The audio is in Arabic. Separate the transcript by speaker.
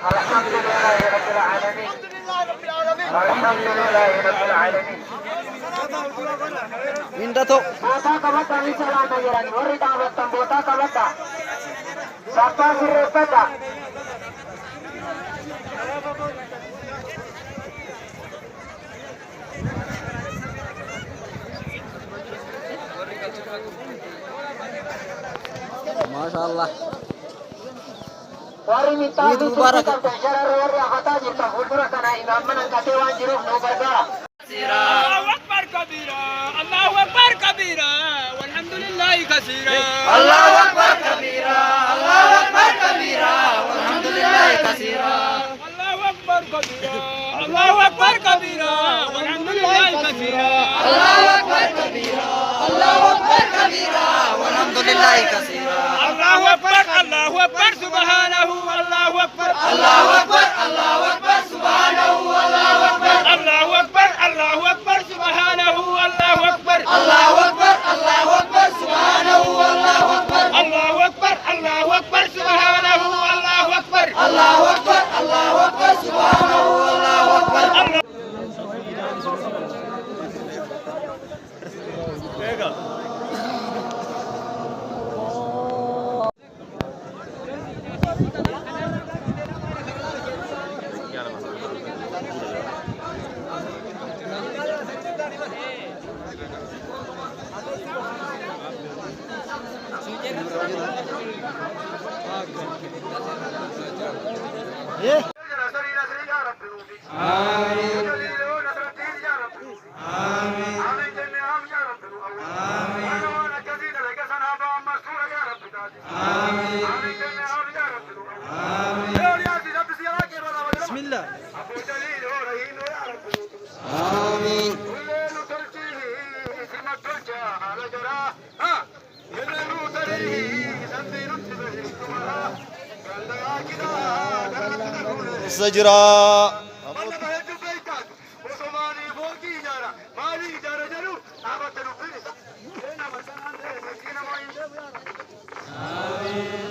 Speaker 1: الحمد لله رب العالمين. الحمد لله رب العالمين.
Speaker 2: Indato.
Speaker 1: Bota kabata misalan nagiran. Wari tamat bota kabata. Sapa sirepeta.
Speaker 2: Masyaallah.
Speaker 1: Wari minta
Speaker 2: Eid Mubarak.
Speaker 1: Syarah wari akata jirta fulfura kana imam menangkate wanjiruk no bergara.
Speaker 3: الله أكبر كبيرا الله أكبر كبيرا والحمد لله كثيرا
Speaker 2: الله أكبر كبيرا الله أكبر كبيرا والحمد لله كثيرا
Speaker 3: الله أكبر كبيرا الله أكبر كبيرا والحمد لله كثيرا
Speaker 2: الله أكبر كبيرا الله أكبر كبيرا والحمد لله كثيرا
Speaker 3: الله أكبر الله أكبر سبحانه الله أكبر
Speaker 2: الله أكبر الله أكبر سبحانه الله أكبر
Speaker 3: الله أكبر الله أكبر سبحانه الله أكبر
Speaker 2: الله أكبر الله أكبر سبحانه الله أكبر
Speaker 3: الله أكبر الله أكبر سبحانه الله أكبر
Speaker 2: الله أكبر الله أكبر سبحانه الله أكبر
Speaker 3: بسم الله
Speaker 2: آمين سجرا
Speaker 1: Amin.